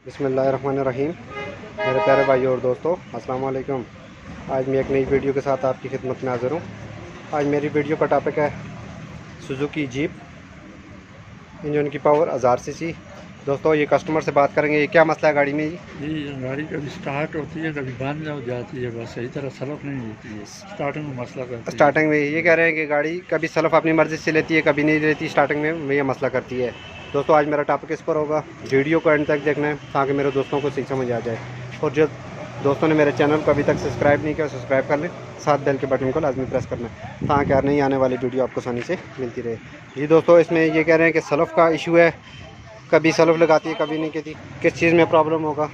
बिस्मिल्लाहिर्रहमानिर्रहीम। मेरे प्यारे भाई और दोस्तों, अस्सलाम वालेकुम। आज मैं एक नई वीडियो के साथ आपकी खिदमत में हाज़िर हूँ। आज मेरी वीडियो का टॉपिक है सुजुकी जीप, इंजन की पावर 1000 सीसी। दोस्तों, ये कस्टमर से बात करेंगे, ये क्या मसला है गाड़ी में जी, गाड़ी कभी स्टार्ट होती है, कभी बंद हो जाती है, बस सही तरह सलफ नहीं होती है। स्टार्टिंग में मसला करती है। स्टार्टिंग में ये कह रहे हैं कि गाड़ी कभी सलफ अपनी मर्ज़ी से लेती है, कभी नहीं लेती। स्टार्टिंग में ये मसला करती है। दोस्तों, आज मेरा टॉपिक इस पर होगा। वीडियो को एंड तक देखना है ताकि मेरे दोस्तों को सही समझ आ जाए। और जो दोस्तों ने मेरे चैनल को अभी तक सब्सक्राइब नहीं किया, सब्सक्राइब कर लें। साथ बेल के बटन को लाजमी प्रेस करना है ताकि नहीं आने वाली वीडियो आपको आसानी से मिलती रहे। जी दोस्तों, इसमें ये कह रहे हैं कि सलफ का इशू है, कभी सलफ लगाती है, कभी नहीं कहती। किस चीज़ में प्रॉब्लम होगा,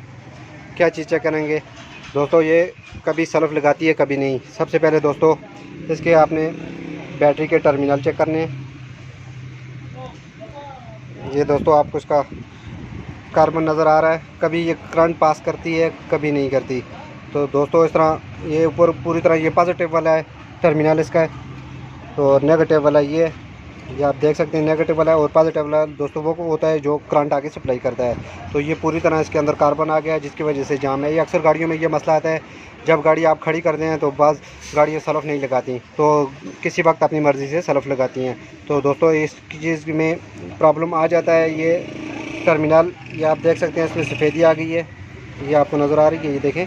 क्या चीज़ चेक करेंगे। दोस्तों, ये कभी सलफ लगाती है, कभी नहीं। सबसे पहले दोस्तों, इसके आपने बैटरी के टर्मिनल चेक करने हैं। ये दोस्तों, आपको इसका कार्बन नज़र आ रहा है। कभी ये करंट पास करती है, कभी नहीं करती। तो दोस्तों, इस तरह ये ऊपर पूरी तरह ये पॉजिटिव वाला है टर्मिनल इसका है, तो नेगेटिव वाला ये आप देख सकते हैं। नेगेटिव वाला और पॉजिटिव वाला दोस्तों वो होता है जो करंट आगे सप्लाई करता है। तो ये पूरी तरह इसके अंदर कार्बन आ गया है, जिसकी वजह से जाम है। ये अक्सर गाड़ियों में ये मसला आता है, जब गाड़ी आप खड़ी करते हैं तो बाज़ गाड़ियाँ सलफ नहीं लगाती, तो किसी वक्त अपनी मर्ज़ी से सलफ लगाती हैं। तो दोस्तों, इस चीज़ में प्रॉब्लम आ जाता है। ये टर्मिनल ये आप देख सकते हैं, इसमें सफ़ेदी आ गई है, ये आपको नज़र आ रही है, ये देखें।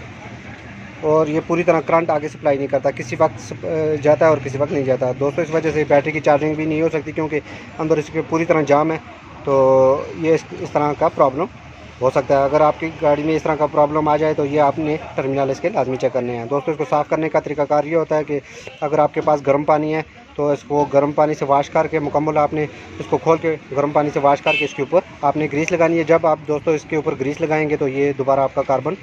और ये पूरी तरह करंट आगे सप्लाई नहीं करता, किसी वक्त जाता है और किसी वक्त नहीं जाता। दोस्तों, इस वजह से बैटरी की चार्जिंग भी नहीं हो सकती, क्योंकि अंदर इसके पूरी तरह जाम है। तो ये इस तरह का प्रॉब्लम हो सकता है। अगर आपकी गाड़ी में इस तरह का प्रॉब्लम आ जाए तो ये आपने टर्मिनल इसके लाजमी चेक करने हैं। दोस्तों, इसको साफ़ करने का तरीकाकार ये होता है कि अगर आपके पास गर्म पानी है तो इसको गर्म पानी से वॉश करके मुकम्मल आपने इसको खोल के गर्म पानी से वॉश करके इसके ऊपर आपने ग्रीस लगानी है। जब आप दोस्तों इसके ऊपर ग्रीस लगाएंगे तो ये दोबारा आपका कार्बन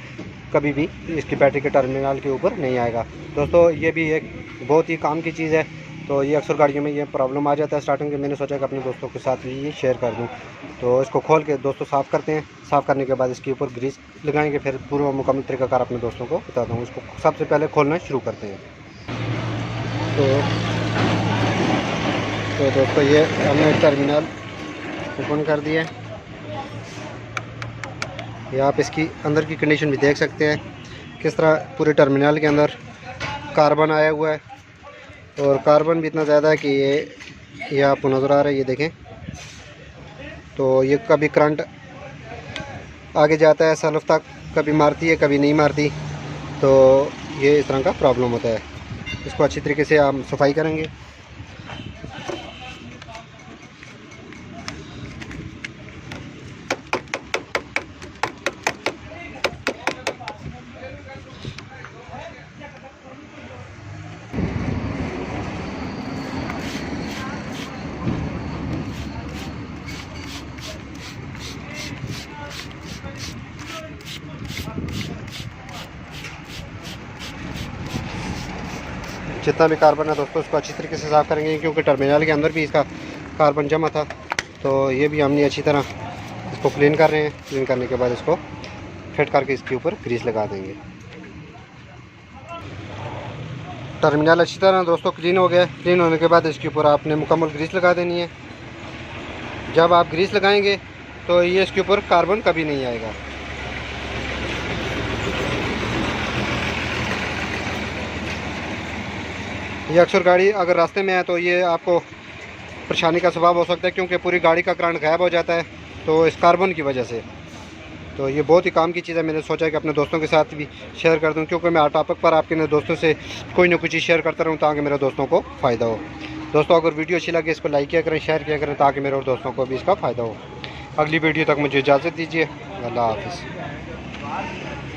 कभी भी इसकी बैटरी के टर्मिनल के ऊपर नहीं आएगा। दोस्तों, ये भी एक बहुत ही काम की चीज़ है। तो ये अक्सर गाड़ियों में ये प्रॉब्लम आ जाता है स्टार्टिंग में। मैंने सोचा कि अपने दोस्तों के साथ भी ये शेयर कर दूं। तो इसको खोल के दोस्तों साफ़ करते हैं। साफ़ करने के बाद इसके ऊपर ग्रीस लगाएंगे, फिर पूरा मुकम्मल तरीकाकार अपने दोस्तों को बताता हूँ। इसको सबसे पहले खोलना शुरू करते हैं। तो दोस्तों, ये हमने टर्मिनल ओपन कर दिया है। ये आप इसकी अंदर की कंडीशन भी देख सकते हैं, किस तरह पूरे टर्मिनल के अंदर कार्बन आया हुआ है। और कार्बन भी इतना ज़्यादा है कि ये आपको नज़र आ रहा है, ये देखें। तो ये कभी करंट आगे जाता है सलफ तक, कभी मारती है, कभी नहीं मारती। तो ये इस तरह का प्रॉब्लम होता है। इसको अच्छी तरीके से हम सफाई करेंगे। जितना भी कार्बन है दोस्तों, उसको अच्छी तरीके से साफ़ करेंगे, क्योंकि टर्मिनल के अंदर भी इसका कार्बन जमा था। तो ये भी हमने अच्छी तरह इसको क्लीन कर रहे हैं। क्लीन करने के बाद इसको फिट करके इसके ऊपर ग्रीस लगा देंगे। टर्मिनल अच्छी तरह दोस्तों क्लीन हो गया। क्लीन होने के बाद इसके ऊपर आपने मुकम्मल ग्रीस लगा देनी है। जब आप ग्रीस लगाएंगे तो ये इसके ऊपर कार्बन कभी नहीं आएगा। ये अक्सर गाड़ी अगर रास्ते में है तो ये आपको परेशानी का सबब हो सकता है, क्योंकि पूरी गाड़ी का करंट गायब हो जाता है तो इस कार्बन की वजह से। तो ये बहुत ही काम की चीज़ है। मैंने सोचा कि अपने दोस्तों के साथ भी शेयर कर दूं, क्योंकि मैं हर टॉपिक पर आपके दोस्तों से कोई ना कुछ चीज़ शेयर करता रहूं ताकि मेरे दोस्तों को फ़ायदा हो। दोस्तों, अगर वीडियो अच्छी लगे इसको लाइक किया करें, शेयर किया करें ताकि मेरे और दोस्तों को भी इसका फ़ायदा हो। अगली वीडियो तक मुझे इजाज़त दीजिए। अल्लाह हाफ़िज़।